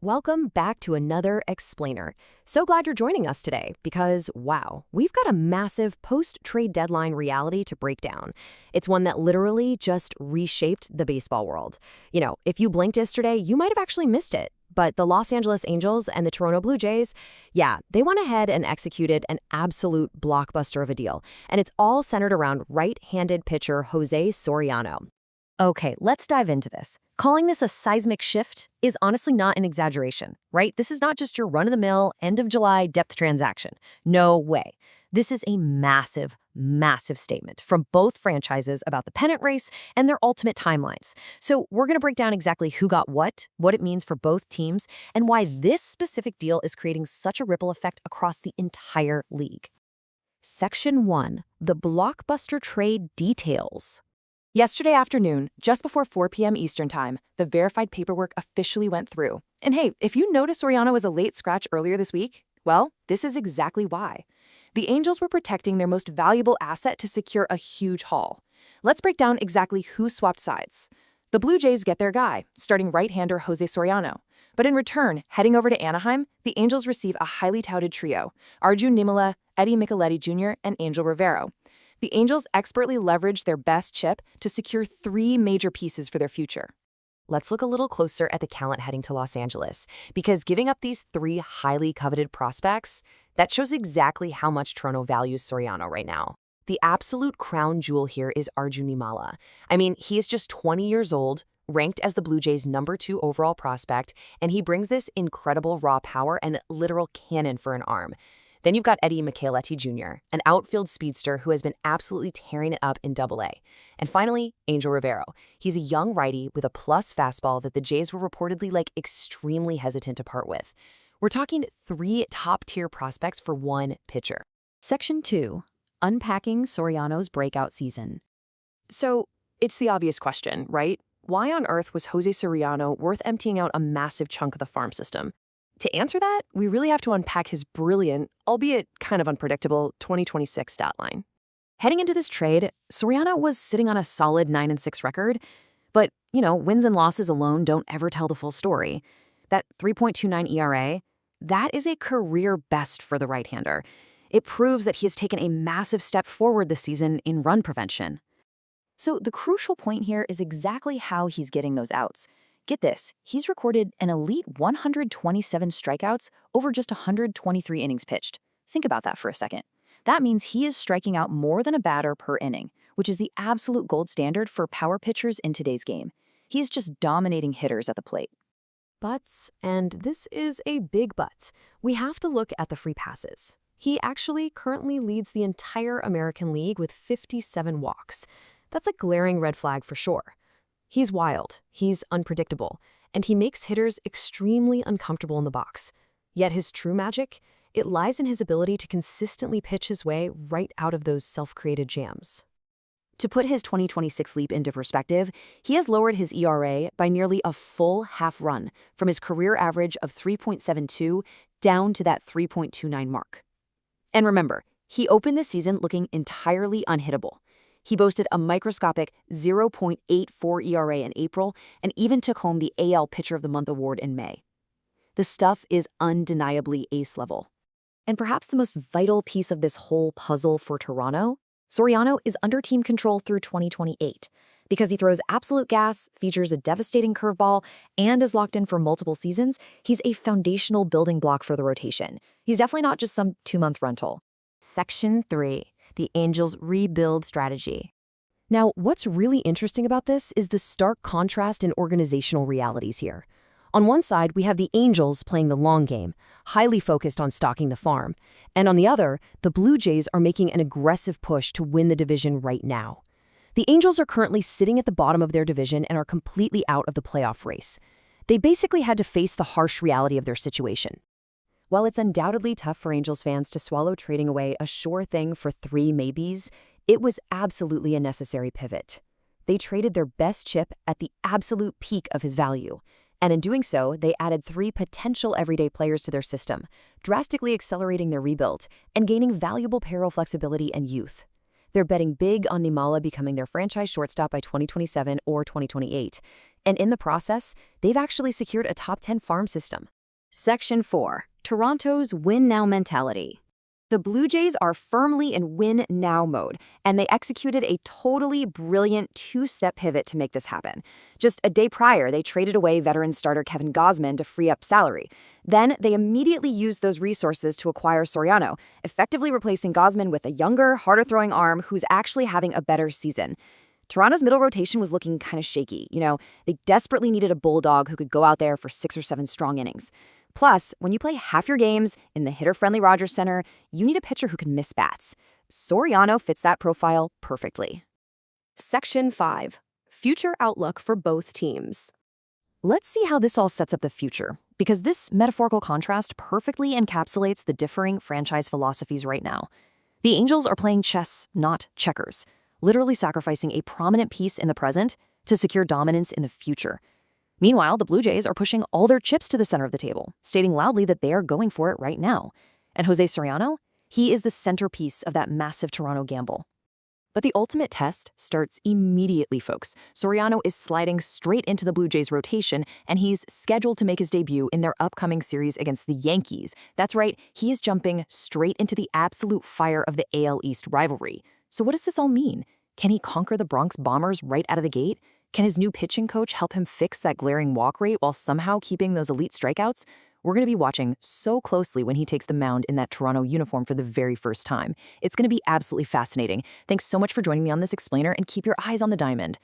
Welcome back to another Explainer. So glad you're joining us today because, wow, we've got a massive post-trade deadline reality to break down. It's one that literally just reshaped the baseball world. If you blinked yesterday, you might have actually missed it. But the Los Angeles Angels and the Toronto Blue Jays, yeah, they went ahead and executed an absolute blockbuster of a deal. And it's all centered around right-handed pitcher José Soriano. Okay, let's dive into this. Calling this a seismic shift is honestly not an exaggeration, right? This is not just your run-of-the-mill, end-of-July depth transaction. No way. This is a massive, massive statement from both franchises about the pennant race and their ultimate timelines. So we're going to break down exactly who got what it means for both teams, and why this specific deal is creating such a ripple effect across the entire league. Section 1. The blockbuster trade details. Yesterday afternoon, just before 4 p.m. Eastern Time, the verified paperwork officially went through. And hey, if you noticed Soriano was a late scratch earlier this week, well, this is exactly why. The Angels were protecting their most valuable asset to secure a huge haul. Let's break down exactly who swapped sides. The Blue Jays get their guy, starting right-hander José Soriano. But in return, heading over to Anaheim, the Angels receive a highly touted trio, Arjun Nimmala, Micheletti Jr., and Angel Rivero. The Angels expertly leveraged their best chip to secure 3 major pieces for their future. Let's look a little closer at the talent heading to Los Angeles, because giving up these 3 highly coveted prospects, that shows exactly how much Toronto values Soriano right now. The absolute crown jewel here is Arjun Nimmala. He is just 20 years old, ranked as the Blue Jays' #2 overall prospect, and he brings this incredible raw power and literal cannon for an arm. Then you've got Micheletti Jr., an outfield speedster who has been absolutely tearing it up in Double-A. And finally, Angel Rivero. He's a young righty with a plus fastball that the Jays were reportedly extremely hesitant to part with. We're talking 3 top-tier prospects for 1 pitcher. Section 2. Unpacking Soriano's breakout season. So, it's the obvious question, right? Why on earth was José Soriano worth emptying out a massive chunk of the farm system? To answer that, we really have to unpack his brilliant, albeit kind of unpredictable, 2026 stat line. Heading into this trade, Soriano was sitting on a solid 9-6 record, but, wins and losses alone don't ever tell the full story. That 3.29 ERA, that is a career best for the right-hander. It proves that he has taken a massive step forward this season in run prevention. So the crucial point here is exactly how he's getting those outs. Get this, he's recorded an elite 127 strikeouts over just 123 innings pitched. Think about that for a second. That means he is striking out more than a batter per inning, which is the absolute gold standard for power pitchers in today's game. He is just dominating hitters at the plate. But, and this is a big but, we have to look at the free passes. He actually currently leads the entire American League with 57 walks. That's a glaring red flag for sure. He's wild, he's unpredictable, and he makes hitters extremely uncomfortable in the box. Yet his true magic, it lies in his ability to consistently pitch his way right out of those self-created jams. To put his 2026 leap into perspective, he has lowered his ERA by nearly a full half run, from his career average of 3.72 down to that 3.29 mark. And remember, he opened this season looking entirely unhittable. He boasted a microscopic 0.84 ERA in April and even took home the AL Pitcher of the Month award in May. The stuff is undeniably ace level. And perhaps the most vital piece of this whole puzzle for Toronto, Soriano is under team control through 2028. Because he throws absolute gas, features a devastating curveball, and is locked in for multiple seasons, he's a foundational building block for the rotation. He's definitely not just some 2-month rental. Section 3. The Angels' rebuild strategy. Now, what's really interesting about this is the stark contrast in organizational realities here. On one side, we have the Angels playing the long game, highly focused on stocking the farm. And on the other, the Blue Jays are making an aggressive push to win the division right now. The Angels are currently sitting at the bottom of their division and are completely out of the playoff race. They basically had to face the harsh reality of their situation. While it's undoubtedly tough for Angels fans to swallow trading away a sure thing for 3 maybes, it was absolutely a necessary pivot. They traded their best chip at the absolute peak of his value, and in doing so, they added 3 potential everyday players to their system, drastically accelerating their rebuild and gaining valuable payroll flexibility and youth. They're betting big on Nimmala becoming their franchise shortstop by 2027 or 2028. And in the process, they've actually secured a top 10 farm system. Section 4. Toronto's win-now mentality. The Blue Jays are firmly in win-now mode, and they executed a totally brilliant two-step pivot to make this happen. Just a day prior, they traded away veteran starter Kevin Gausman to free up salary. Then, they immediately used those resources to acquire Soriano, effectively replacing Gausman with a younger, harder-throwing arm who's actually having a better season. Toronto's middle rotation was looking kind of shaky. They desperately needed a bulldog who could go out there for 6 or 7 strong innings. Plus, when you play half your games in the hitter-friendly Rogers Center, you need a pitcher who can miss bats. Soriano fits that profile perfectly. Section 5. Future outlook for both teams. Let's see how this all sets up the future, because this metaphorical contrast perfectly encapsulates the differing franchise philosophies right now. The Angels are playing chess, not checkers, literally sacrificing a prominent piece in the present to secure dominance in the future. Meanwhile, the Blue Jays are pushing all their chips to the center of the table, stating loudly that they are going for it right now. And José Soriano, he is the centerpiece of that massive Toronto gamble. But the ultimate test starts immediately, folks. Soriano is sliding straight into the Blue Jays rotation, and he's scheduled to make his debut in their upcoming series against the Yankees. That's right, he is jumping straight into the absolute fire of the AL East rivalry. So what does this all mean? Can he conquer the Bronx Bombers right out of the gate? Can his new pitching coach help him fix that glaring walk rate while somehow keeping those elite strikeouts? We're going to be watching so closely when he takes the mound in that Toronto uniform for the very first time. It's going to be absolutely fascinating. Thanks so much for joining me on this explainer, and keep your eyes on the diamond.